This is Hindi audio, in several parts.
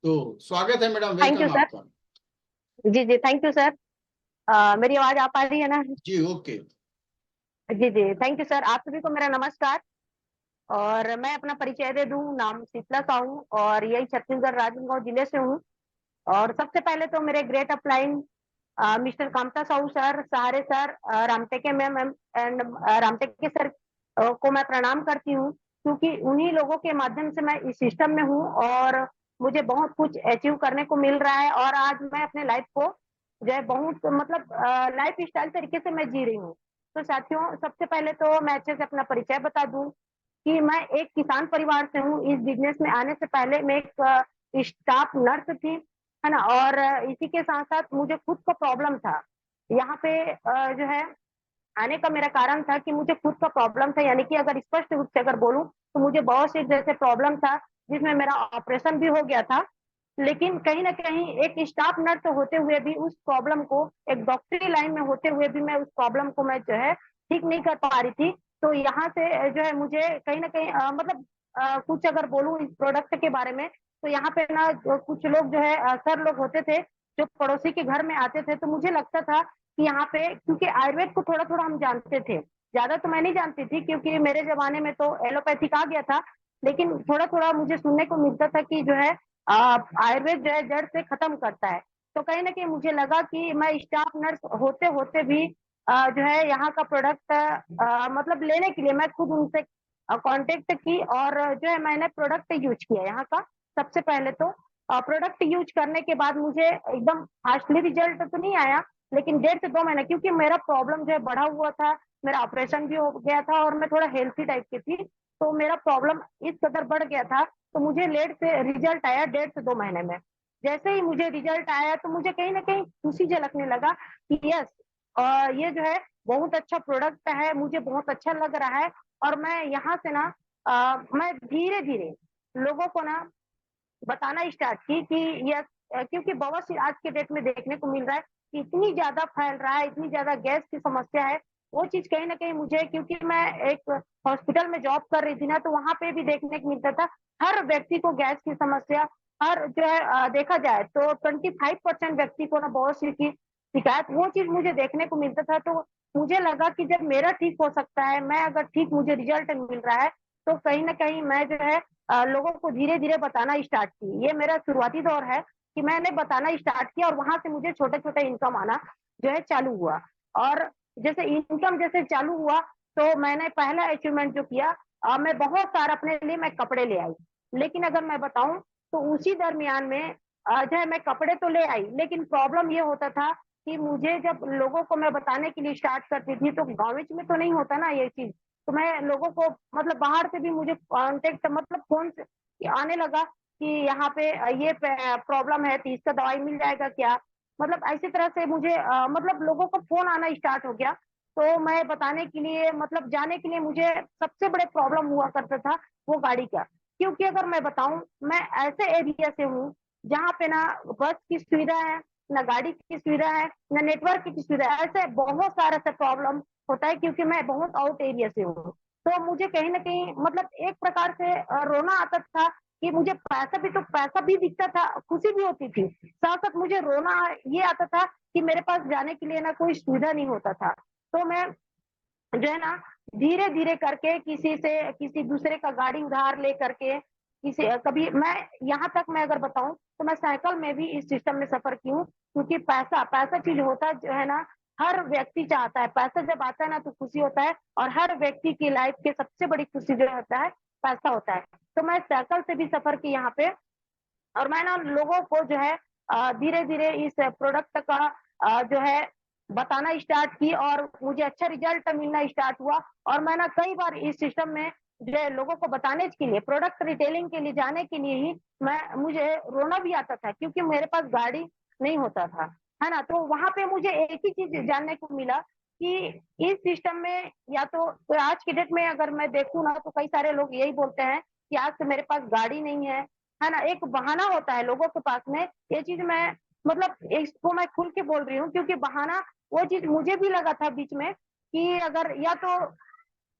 तो स्वागत है madam, thank you welcome sir. आपका। जी जी, थैंक यू सर। मेरी आवाज आ पा रही है ना? जी ओके। जी जी, थैंक यू सर। आप सभी को मेरा नमस्कार। और मैं अपना परिचय दे दूं, नाम शीतला साहू और यही छत्तीसगढ़ राजनांदगांव जिले से हूँ। और सबसे पहले तो मेरे great upline mister Kamta Sahu sir, Sahare sir, Ramteke ma'am and Ramteke sir को मैं प्रणाम करती हूँ, क्योंकि उन्हीं लोगों के माध्यम से मैं इस सिस्टम में हूँ और मुझे बहुत कुछ अचीव करने को मिल रहा है। और आज मैं अपने लाइफ को जो है बहुत मतलब लाइफ स्टाइल तरीके से मैं जी रही हूँ। तो साथियों, सबसे पहले तो मैं अच्छे से अपना परिचय बता दूं कि मैं एक किसान परिवार से हूँ। इस बिजनेस में आने से पहले मैं एक स्टाफ नर्स थी, है ना। और इसी के साथ साथ मुझे खुद को प्रॉब्लम था यहाँ पे जो है आने का। मेरा कारण था कि मुझे खुद का प्रॉब्लम था, यानी कि अगर स्पष्ट रूप से अगर बोलूं तो मुझे बहुत से जैसे प्रॉब्लम था, जिसमें मेरा ऑपरेशन भी हो गया था। लेकिन कहीं ना कहीं एक स्टाफ नर्स होते हुए भी उस प्रॉब्लम को, एक डॉक्टरी लाइन में होते हुए भी मैं उस प्रॉब्लम को मैं जो है ठीक नहीं कर पा रही थी। तो यहाँ से जो है मुझे कहीं ना कहीं मतलब कुछ अगर बोलूं इस प्रोडक्ट के बारे में, तो यहाँ पे ना कुछ लोग जो है सर लोग होते थे जो पड़ोसी के घर में आते थे। तो मुझे लगता था कि यहाँ पे, क्योंकि आयुर्वेद को थोड़ा थोड़ा हम जानते थे, ज्यादा तो मैं नहीं जानती थी क्योंकि मेरे जमाने में तो एलोपैथिक आ गया था। लेकिन थोड़ा थोड़ा मुझे सुनने को मिलता था कि जो है आयुर्वेद जो है जड़ से खत्म करता है। तो कहीं ना कहीं मुझे लगा कि मैं स्टाफ नर्स होते होते भी जो है यहाँ का प्रोडक्ट मतलब लेने के लिए मैं खुद उनसे कांटेक्ट की और जो है मैंने प्रोडक्ट यूज किया यहाँ का। सबसे पहले तो प्रोडक्ट यूज करने के बाद मुझे एकदम फास्टली रिजल्ट तो नहीं आया, लेकिन 1.5 से 2 महीने, क्योंकि मेरा प्रॉब्लम जो है बढ़ा हुआ था, मेरा ऑपरेशन भी हो गया था और मैं थोड़ा हेल्थी टाइप की थी। तो मेरा प्रॉब्लम इस कदर बढ़ गया था, तो मुझे लेट से रिजल्ट आया 1.5 से 2 महीने में। जैसे ही मुझे रिजल्ट आया तो मुझे कहीं ना कहीं खुशी झलकने लगा कि यस, ये जो है बहुत अच्छा प्रोडक्ट है, मुझे बहुत अच्छा लग रहा है। और मैं यहाँ से ना मैं धीरे धीरे लोगों को ना बताना स्टार्ट की कि यस, क्योंकि बवासीर आज के डेट में देखने को मिल रहा है कि इतनी ज्यादा फैल रहा है, इतनी ज्यादा गैस की समस्या है। वो चीज कहीं ना कहीं मुझे, क्योंकि मैं एक हॉस्पिटल में जॉब कर रही थी ना, तो वहां पे भी देखने को मिलता था हर व्यक्ति को गैस की समस्या। हर जो है देखा जाए तो 25% व्यक्ति को ना बवासीर की शिकायत, वो चीज मुझे देखने को मिलता था। तो मुझे लगा कि जब मेरा ठीक हो सकता है, मैं अगर ठीक मुझे रिजल्ट मिल रहा है, तो कहीं ना कहीं मैं जो है लोगों को धीरे धीरे बताना स्टार्ट की। ये मेरा शुरुआती दौर है कि मैंने बताना स्टार्ट किया और वहां से मुझे छोटे छोटे इनकम आना जो है चालू हुआ। और जैसे इनकम जैसे चालू हुआ, तो मैंने पहला अचीवमेंट जो किया, मैं बहुत सारा अपने लिए मैं कपड़े ले आई। लेकिन अगर मैं बताऊं तो उसी दरमियान में जो है मैं कपड़े तो ले आई, लेकिन प्रॉब्लम ये होता था कि मुझे जब लोगों को मैं बताने के लिए स्टार्ट करती थी, तो गाँव में तो नहीं होता ना ये चीज। तो मैं लोगों को मतलब बाहर से भी मुझे कांटेक्ट मतलब फोन से आने लगा कि यहाँ पे ये प्रॉब्लम है तो इसका दवाई मिल जाएगा क्या। मतलब ऐसी तरह से मुझे मतलब लोगों को फोन आना स्टार्ट हो गया। तो मैं बताने के लिए मतलब जाने के लिए मुझे सबसे बड़े प्रॉब्लम हुआ करता था वो गाड़ी का। क्योंकि अगर मैं बताऊं, मैं ऐसे एरिया से हूँ जहाँ पे ना बस की सुविधा है, ना गाड़ी की सुविधा है, ना नेटवर्क की सुविधा है। ऐसे बहुत सारा से प्रॉब्लम होता है, क्योंकि मैं बहुत आउट एरिया से हूँ। तो मुझे कहीं ना कहीं मतलब एक प्रकार से रोना आता था कि मुझे पैसा भी दिखता था, खुशी भी होती थी, साथ साथ मुझे रोना ये आता था कि मेरे पास जाने के लिए ना कोई सुविधा नहीं होता था। तो मैं जो है ना धीरे धीरे करके किसी से किसी दूसरे का गाड़ी उधार ले करके किसी कभी मैं यहाँ तक मैं अगर बताऊं तो मैं साइकिल में भी इस सिस्टम में सफर की हूँ। क्योंकि पैसा पैसा चीज होता जो है ना, हर व्यक्ति चाहता है। पैसा जब आता है ना तो खुशी होता है, और हर व्यक्ति की लाइफ की सबसे बड़ी खुशी जो होता है पैसा होता है। तो मैं साइकिल से भी सफर की यहाँ पे। और मैं ना लोगों को जो है धीरे धीरे इस प्रोडक्ट का जो है बताना स्टार्ट की और मुझे अच्छा रिजल्ट मिलना स्टार्ट हुआ। और मैं ना कई बार इस सिस्टम में जो है लोगों को बताने के लिए, प्रोडक्ट रिटेलिंग के लिए जाने के लिए ही मैं मुझे रोना भी आता था, क्योंकि मेरे पास गाड़ी नहीं होता था, है ना। तो वहां पे मुझे एक ही चीज जानने को मिला कि इस सिस्टम में या तो आज की डेट में अगर मैं देखूँ ना, तो कई सारे लोग यही बोलते हैं कि आज से मेरे पास गाड़ी नहीं है ना। एक बहाना होता है लोगों के पास में। ये चीज मैं मतलब इसको मैं खुल के बोल रही हूँ, क्योंकि बहाना वो चीज मुझे भी लगा था बीच में कि अगर या तो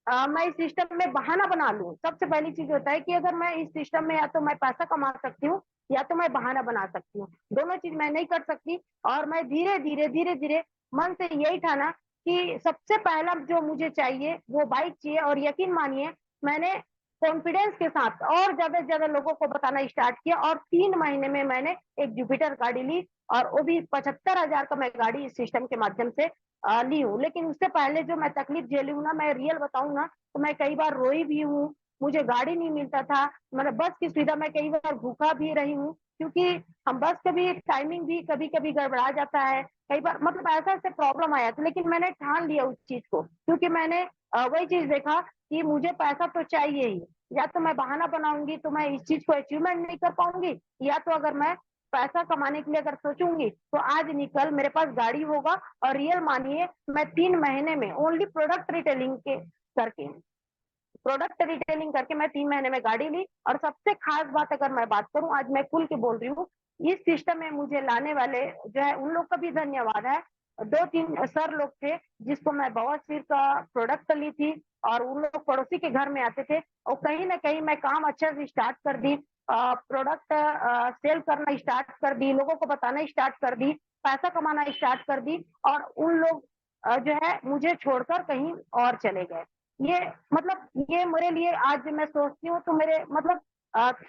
मैं इस सिस्टम में बहाना बना लूँ। सबसे पहली चीज़ होता है कि अगर मैं इस सिस्टम में या तो मैं पैसा कमा सकती हूँ या तो मैं बहाना बना सकती हूँ। दोनों चीज़ मैं नहीं कर सकती और मैं धीरे-धीरे, धीरे-धीरे मन से यही ठाना कि सबसे पहला जो मुझे चाहिए वो बाइक चाहिए और यकीन मानिए मैंने कॉन्फिडेंस के साथ और ज़्यादा से ज़्यादा लोगों को बताना स्टार्ट किया और 3 महीने में मैंने एक जुपिटर गाड़ी ली और वो भी 75,000 का मैं गाड़ी इस सिस्टम के माध्यम से ली हूँ। लेकिन उससे पहले जो मैं तकलीफ झेली हूँ ना, मैं रियल बताऊँ ना, तो मैं कई बार रोई भी हूँ, मुझे गाड़ी नहीं मिलता था, मतलब बस की सुविधा मैं कई बार भूखा भी रही हूँ, क्योंकि हम बस का भी टाइमिंग भी कभी-कभी गड़बड़ा जाता है, कई बार मतलब ऐसा-ऐसा प्रॉब्लम आया था, लेकिन मैंने ठान लिया उस चीज़ को, क्योंकि मैंने वही चीज़ देखा कि मुझे पैसा तो चाहिए ही, या तो मैं बहाना बनाऊँगी तो मैं इस चीज़ को अचीवमेंट नहीं कर पाऊँगी, या तो अगर मैं पैसा कमाने के लिए अगर सोचूँगी, तो आज निकल मेरे पास गाड़ी होगा और रियल मानिए मैं 3 महीने में ओनली करके प्रोडक्ट रिटेलिंग करके मैं 3 महीने में गाड़ी ली और सबसे खास बात अगर मैं बात करूँ, आज मैं खुल के बोल रही हूँ, इस सिस्टम में मुझे लाने वाले जो है उन लोग का भी धन्यवाद है। 2-3 सर लोग थे जिसको मैं बवासीर का प्रोडक्ट ली थी और उन लोग पड़ोसी के घर में आते थे और कहीं न कहीं मैं काम अच्छे से स्टार्ट कर दी। प्रोडक्ट सेल करना स्टार्ट कर दी, लोगों को बताना स्टार्ट कर दी, पैसा कमाना स्टार्ट कर दी और उन लोग जो है मुझे छोड़कर कहीं और चले गए। ये मतलब ये मेरे लिए आज मैं सोचती हूँ तो मेरे मतलब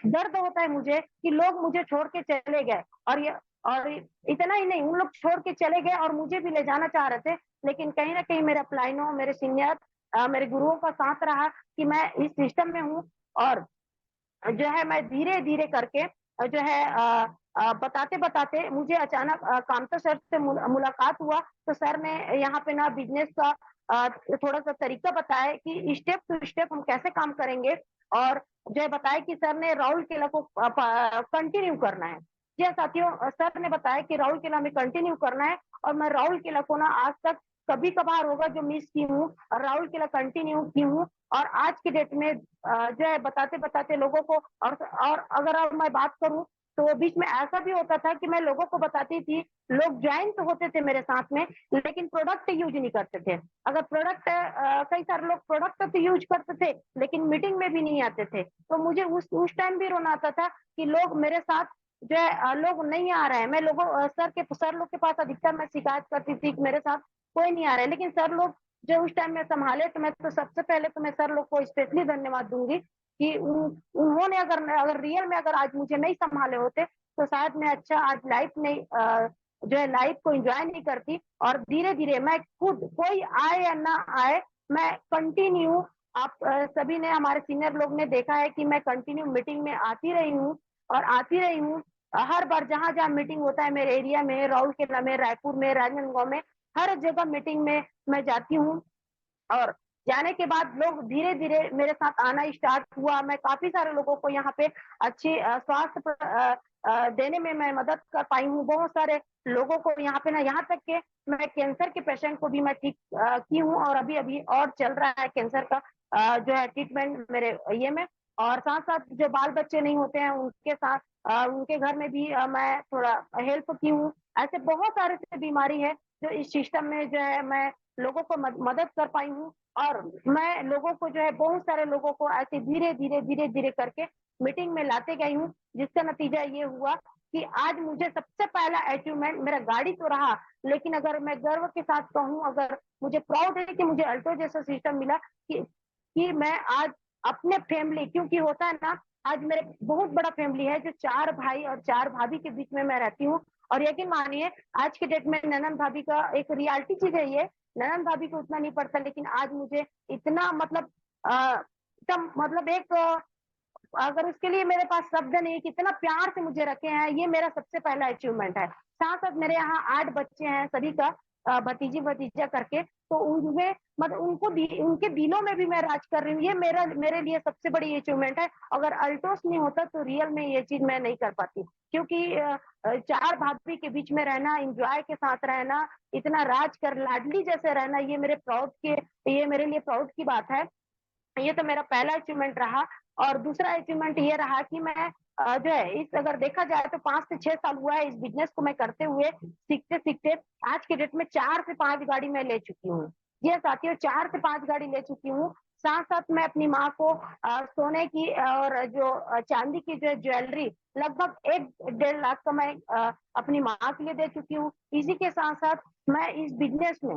दर्द होता है मुझे कि लोग मुझे छोड़ के चले गए और ये और इतना ही नहीं, उन लोग छोड़ के चले गए और मुझे भी ले जाना चाह रहे थे, लेकिन कहीं न कहीं मेरे अपलाइनों, मेरे सीनियर मेरे गुरुओं का साथ रहा कि मैं इस सिस्टम में हूँ और जो है मैं धीरे-धीरे करके जो है बताते-बताते मुझे अचानक कामता सर से मुलाकात हुआ, तो सर ने यहाँ पे ना बिज़नेस का थोड़ा-सा तरीका बताया कि स्टेप टू स्टेप हम कैसे काम करेंगे और जो है बताया कि सर ने राउल केला को कंटिन्यू करना है। जी हाँ, साथियों सर ने बताया कि राउल केला में कंटिन्यू करना है और मैं राउल केला को ना आज तक कभी-कभार होगा जो मिस की हूँ और राउल केला कंटिन्यू की हूँ और आज की डेट में जो है बताते-बताते लोगों को और अगर अब मैं बात करूँ, तो बीच में ऐसा भी होता था कि मैं लोगों को बताती थी, लोग जॉइन तो होते थे मेरे साथ में, लेकिन प्रोडक्ट यूज़ नहीं करते थे। अगर प्रोडक्ट कई सारे लोग प्रोडक्ट तो यूज़ करते थे, लेकिन मीटिंग में भी नहीं आते थे। तो मुझे उस टाइम भी रोना आता था कि लोग मेरे साथ जो है लोग नहीं आ रहे हैं। मैं लोगों सर लोग के पास अधिकतर मैं शिकायत करती थी कि मेरे साथ कोई नहीं आ रहा है, लेकिन सर लोग जो उस टाइम में सँभाले तो मैं तो सबसे पहले तो मैं सर लोग को स्पेशली धन्यवाद दूँगी कि उन्होंने अगर अगर रियल में अगर आज मुझे नहीं सँभाले होते, तो शायद मैं अच्छा आज लाइफ़ नहीं जो है लाइफ़ को एन्जॉय नहीं करती और धीरे-धीरे मैं खुद कोई आए या ना आए, मैं कंटिन्यू आप सभी ने हमारे सीनियर लोग ने देखा है कि मैं कंटिन्यू मीटिंग में आती रही हूँ और आती रही हूँ। हर बार जहाँ-जहाँ मीटिंग होता है मेरे एरिया में, राउरकेला में, रायपुर में, राजनांदगाँव में, हर जगह मीटिंग में मैं जाती हूँ और जाने के बाद लोग धीरे-धीरे मेरे साथ आना स्टार्ट हुआ। मैं काफ़ी सारे लोगों को यहाँ पे अच्छी स्वास्थ्य देने में मैं मदद कर पाई हूँ। बहुत सारे लोगों को यहाँ पे ना यहाँ तक के मैं कैंसर के पेशेंट को भी मैं ठीक की हूँ और अभी-अभी और चल रहा है कैंसर का जो है ट्रीटमेंट मेरे ये में और साथ-साथ जो बाल-बच्चे नहीं होते हैं उनके साथ उनके घर में भी मैं थोड़ा हेल्प की हूँ। ऐसे बहुत सारे ऐसे बीमारी है जो इस सिस्टम में जो है मैं लोगों को मदद कर पाई हूँ और मैं लोगों को जो है बहुत सारे लोगों को ऐसे धीरे-धीरे, धीरे-धीरे करके मीटिंग में लाते गई हूँ, जिसका नतीजा ये हुआ कि आज मुझे सबसे पहला अचीवमेंट मेरा गाड़ी तो रहा, लेकिन अगर मैं गर्व के साथ कहूँ अगर मुझे प्राउड है कि मुझे अल्टो जैसा सिस्टम मिला कि मैं आज अपने फैमिली क्योंकि होता है ना, आज मेरे बहुत बड़ा फैमिली है जो 4 भाई और 4 भाभी के बीच में मैं रहती हूँ और यकीन मानिए आज के डेट में ननंद भाभी का एक रियलिटी चीज़ है ये ननंद भाभी को उतना नहीं पड़ता लेकिन आज मुझे इतना मतलब एकदम मतलब एक अगर उसके लिए मेरे पास शब्द नहीं कितना प्यार से मुझे रखे हैं, ये मेरा सबसे पहला अचीवमेंट है। साथ-साथ मेरे यहाँ 8 बच्चे हैं सभी का भतीजी-भतीजा करके, तो उनमें मतलब उनके दिलों में भी मैं राज कर रही हूँ, ये मेरे लिए सबसे बड़ी अचीवमेंट है। अगर अल्टोस नहीं होता तो रियल में ये चीज़ मैं नहीं कर पाती क्योंकि 4 भाभी के बीच में रहना, एन्जॉय के साथ रहना, इतना राज कर लाडली जैसे रहना, ये मेरे लिए प्राउड की बात है। ये तो मेरा पहला अचीवमेंट रहा और दूसरा अचीवमेंट ये रहा कि मैं जो है इस अगर देखा जाए तो 5 से 6 साल हुआ है इस बिज़नेस को मैं करते हुए, सीखते-सीखते आज के डेट में 4 से 5 गाड़ी मैं ले चुकी हूँ। जी हाँ, साथियों 4 से 5 गाड़ी ले चुकी हूँ। साथ-साथ मैं अपनी माँ को सोने की और जो चांदी की जो है ज्वेलरी लगभग 1 डेढ़ लाख का मैं अपनी माँ के लिए दे चुकी हूँ। इसी के साथ-साथ मैं इस बिज़नेस में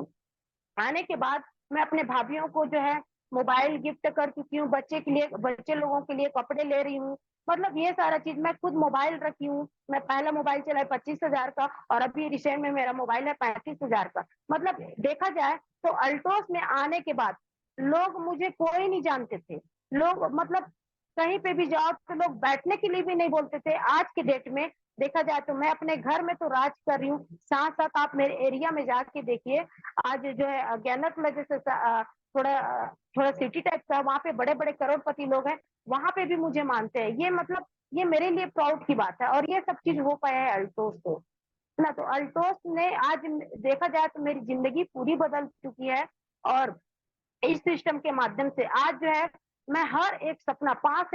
आने के बाद मैं अपने भाभीयों को जो है मोबाइल गिफ्ट कर चुकी हूँ, बच्चे लोगों के लिए कपड़े ले रही हूँ। मतलब ये सारा चीज़ मैं खुद मोबाइल रखी हूँ। मैं पहला मोबाइल चला है 25,000 का और अभी रिसेंट में मेरा मोबाइल है 35,000 का। मतलब देखा जाए तो अल्टोस में आने के बाद लोग मुझे कोई नहीं जानते थे। लोग मतलब कहीं पे भी जाओ तो लोग बैठने के लिए भी नहीं बोलते थे। आज के डेट में देखा जाए तो मैं अपने घर में तो राज कर रही हूँ, साथ-साथ आप मेरे एरिया में जाके देखिए आज जो है ज्ञानतला जैसे थोड़ा सिटी टाइप का वहाँ पे बड़े-बड़े करोड़पति लोग हैं, वहाँ पे भी मुझे मानते हैं। ये मतलब ये मेरे लिए प्राउड की बात है और ये सब चीज़ हो पाया है अल्टोस से, है ना? तो अल्टोस ने आज देखा जाए तो मेरी ज़िंदगी पूरी बदल चुकी है और इस सिस्टम के माध्यम से आज जो है मैं हर एक सपना 5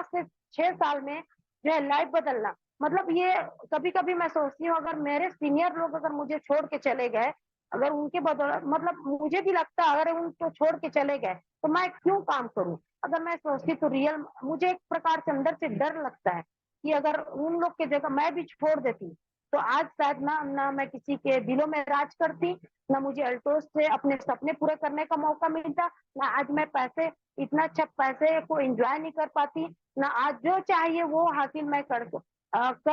से 6 साल में जो है लाइफ बदलना मतलब ये कभी-कभी मैं सोचती हूँ अगर मेरे सीनियर लोग अगर मुझे छोड़ के चले गए, अगर उनके बदौलत मतलब मुझे भी लगता है अगर उनको छोड़ के चले गए, तो मैं क्यों काम करूँ? अगर मैं सोचती तो रियल मुझे एक प्रकार से अंदर से डर लगता है कि अगर उन लोग की जगह मैं भी छोड़ देती, तो आज शायद ना मैं किसी के दिलों में राज करती, ना मुझे अल्टोस से अपने सपने पूरे करने का मौका मिलता, ना आज मैं पैसे इतना अच्छा पैसे को एन्जॉय नहीं कर पाती, ना आज जो चाहिए वो हासिल मैं कर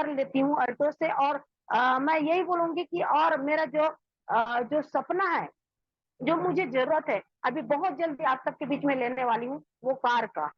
लेती हूँ अल्टोस से और मैं यही बोलूँगी कि और मेरा जो सपना है, जो मुझे ज़रूरत है, अभी बहुत जल्दी आप सबके बीच में लेने वाली हूँ, वो कार का,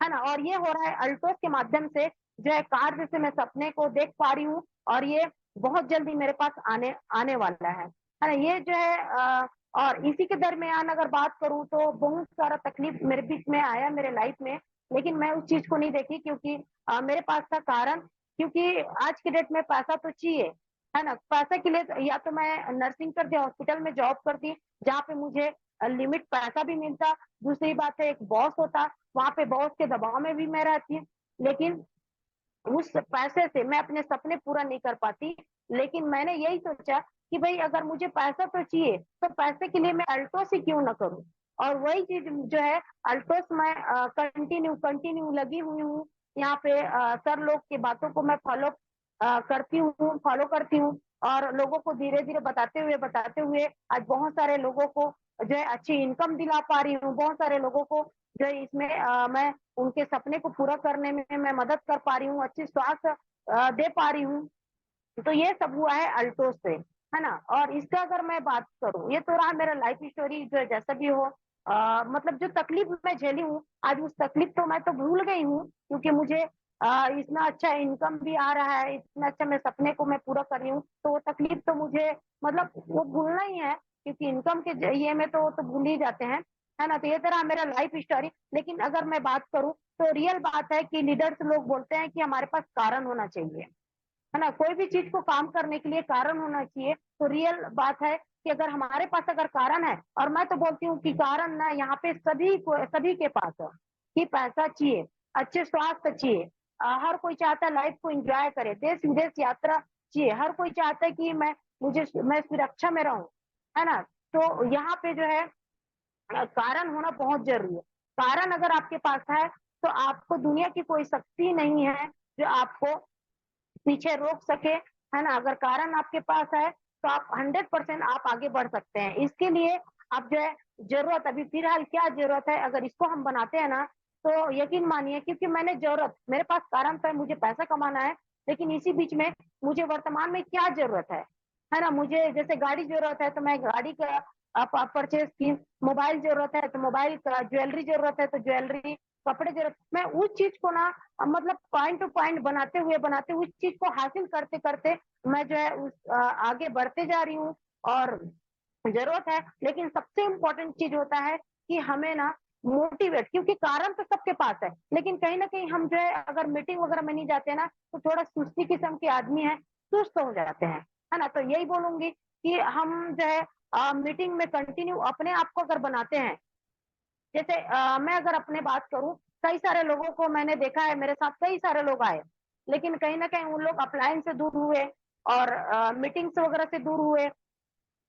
है ना? और ये हो रहा है अल्टोस के माध्यम से जो है कार जैसे मैं सपने को देख पा रही हूँ और ये बहुत जल्दी मेरे पास आने आने वाला है ना? ये जो है और इसी के दरमियान अगर बात करूँ तो बहुत सारा तकलीफ मेरे बीच में आया मेरे लाइफ में, लेकिन मैं उस चीज़ को नहीं देखी क्योंकि मेरे पास था कारण क्योंकि आज की डेट में पैसा तो चाहिए, है ना? पैसे के लिए या तो मैं नर्सिंग करती, हॉस्पिटल में जॉब करती, जहाँ पे मुझे लिमिट पैसा भी मिलता, दूसरी बात है एक बॉस होता, वहाँ पे बॉस के दबाव में भी मैं रहती, लेकिन उस पैसे से मैं अपने सपने पूरा नहीं कर पाती, लेकिन मैंने यही सोचा कि भई अगर मुझे पैसा तो चाहिए, तो पैसे के लिए मैं अल्टोस ही क्यों ना करूँ? और वही चीज़ जो है अल्टोस मैं कंटिन्यू कंटिन्यू लगी हुई हूँ, यहाँ पे सर लोग की बातों को मैं फॉलो करती हूँ और लोगों को धीरे-धीरे बताते हुए आज बहुत सारे लोगों को जो है अच्छी इनकम दिला पा रही हूँ, बहुत सारे लोगों को जो है इसमें मैं उनके सपने को पूरा करने में मैं मदद कर पा रही हूँ, अच्छी स्वास्थ्य दे पा रही हूँ। तो ये सब हुआ है अल्टोस से, है ना? और इसका अगर मैं बात करूँ, ये तो रहा मेरा लाइफ स्टोरी जो है जैसा भी हो मतलब जो तकलीफ मैं झेली हूँ, आज उस तकलीफ को मैं तो भूल गई हूँ क्योंकि मुझे इतना अच्छा इनकम भी आ रहा है, इतना अच्छा मैं सपने को मैं पूरा कर रही हूँ, तो वो तकलीफ तो मुझे मतलब वो भूलना ही है क्योंकि इनकम के ये में तो वो तो भूल ही जाते हैं, है ना? तो ये तो रहा मेरा लाइफ स्टोरी, लेकिन अगर मैं बात करूँ, तो रियल बात है कि लीडर्स लोग बोलते हैं कि हमारे पास कारण होना चाहिए। है ना? कोई भी चीज़ को काम करने के लिए कारण होना चाहिए, तो रियल बात है कि अगर हमारे पास अगर कारण है और मैं तो बोलती हूँ कि कारण ना यहाँ पे सभी के पास है, कि पैसा चाहिए, अच्छे स्वास्थ्य चाहिए हर कोई चाहता है लाइफ को एन्जॉय करे, देश-विदेश यात्रा चाहिए, हर कोई चाहता है कि मैं सुरक्षा में रहूँ, है ना? तो यहाँ पे जो है कारण होना बहुत ज़रूरी है। कारण अगर आपके पास है, तो आपको दुनिया की कोई शक्ति नहीं है, जो आपको पीछे रोक सके, है ना? अगर कारण आपके पास है, तो आप 100% आप आगे बढ़ सकते हैं। इसके लिए आप जो है ज़रूरत अभी फ़िलहाल क्या ज़रूरत है, अगर इसको हम बनाते हैं ना, तो यकीन मानिए क्योंकि मेरे पास कारण तो है, मुझे पैसा कमाना है, लेकिन इसी बीच में मुझे वर्तमान में क्या ज़रूरत है ना? मुझे जैसे गाड़ी ज़रूरत है, तो मैं गाड़ी का परचेज़ की, मोबाइल ज़रूरत है, तो मोबाइल का, ज्वेलरी ज़रूरत है, तो ज्वेलरी, कपड़े ज़रूरत मैं उस चीज़ को ना मतलब पॉइंट टू पॉइंट बनाते हुए उस चीज़ को हासिल करते-करते मैं जो है आगे बढ़ते जा रही हूँ और ज़रूरत है, लेकिन सबसे इम्पोर्टेंट चीज़ होता है कि हमें ना मोटिवेट क्योंकि कारण तो सबके पास है, लेकिन कहीं न कहीं हम जो है अगर मीटिंग वगैरह में नहीं जाते ना, तो थोड़ा सुस्ती किस्म के आदमी हैं, सुस्त हो जाते हैं, है ना? तो यही बोलूँगी कि हम जो है मीटिंग में कंटिन्यू अपने आप को अगर बनाते हैं जैसे मैं अगर अपने बात करूँ, कई सारे लोगों को मैंने देखा है, मेरे साथ कई सारे लोग आए, लेकिन कहीं न कहीं उन लोग अपलाइन से दूर हुए और मीटिंग्स वगैरह से दूर हुए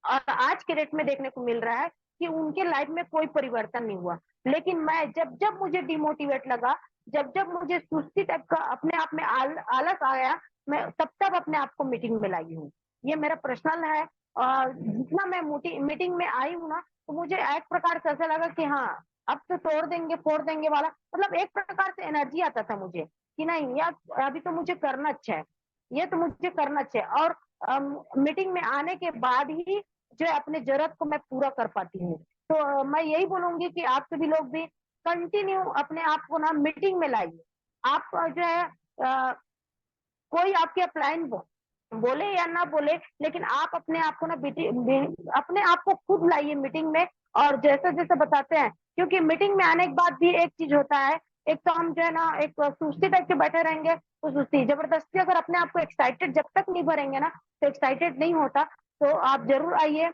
और आज के डेट में देखने को मिल रहा है कि उनके लाइफ में कोई परिवर्तन नहीं हुआ। लेकिन मैं जब मुझे डिमोटिवेट लगा, जब मुझे सुस्ती टाइप का अपने आप में आलस आया, मैं तब अपने आप को मीटिंग में लाई हूँ। ये मेरा पर्सनल है। और जितना मैं मीटिंग में आई हूँ ना, तो मुझे एक प्रकार से ऐसा लगा कि हाँ, अब तो तोड़ देंगे, फोड़ देंगे वाला, मतलब एक प्रकार से एनर्जी आता था मुझे कि नहीं यार, अभी तो मुझे करना अच्छा है, ये तो मुझे करना अच्छा है। और मीटिंग में आने के बाद ही जो है अपने जरूरत को मैं पूरा कर पाती हूँ। तो मैं यही बोलूंगी कि आप सभी लोग भी कंटिन्यू अपने आप को ना मीटिंग में लाइए। आप जो है कोई आपके अपलाइन बोले या ना बोले, लेकिन आप अपने आप को ना अपने आप को खुद लाइए मीटिंग में। और जैसे जैसे बताते हैं, क्योंकि मीटिंग में आने के बाद भी एक चीज होता है, एक तो हम जो है ना एक सुस्ती टाइप के बैठे रहेंगे, तो सुस्ती जबरदस्ती अगर अपने आप को एक्साइटेड जब तक नहीं भरेंगे ना, तो एक्साइटेड नहीं होता। तो आप जरूर आइए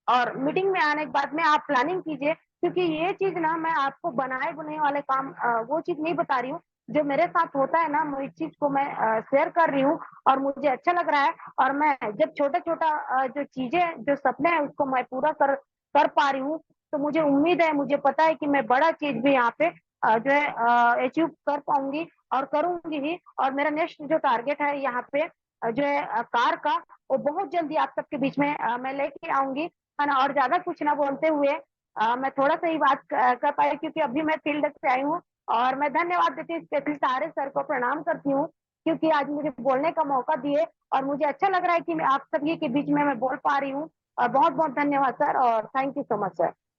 और मीटिंग में आने के बाद में आप प्लानिंग कीजिए, क्योंकि ये चीज ना मैं आपको बनाए बुने वाले काम वो चीज नहीं बता रही हूँ, जो मेरे साथ होता है ना, मैं इस चीज को मैं शेयर कर रही हूँ और मुझे अच्छा लग रहा है। और मैं जब छोटा छोटा जो चीजें जो सपने हैं उसको मैं पूरा कर पा रही हूँ, तो मुझे उम्मीद है, मुझे पता है कि मैं बड़ा चीज भी यहाँ पे जो है अचीव कर पाऊंगी और करूंगी ही। और मेरा नेक्स्ट जो टारगेट है यहाँ पे जो है कार का, वो बहुत जल्दी आप सबके बीच में मैं लेके आऊंगी, है ना। और ज्यादा कुछ ना बोलते हुए मैं थोड़ा सा ही बात कर पाई, क्योंकि अभी मैं फील्ड से आई हूँ। और मैं धन्यवाद देती हूँ, स्पेशली सारे सर को प्रणाम करती हूँ, क्योंकि आज मुझे बोलने का मौका दिए। और मुझे अच्छा लग रहा है कि मैं आप सभी के बीच में मैं बोल पा रही हूँ। और बहुत बहुत धन्यवाद सर, और thank you so much sir.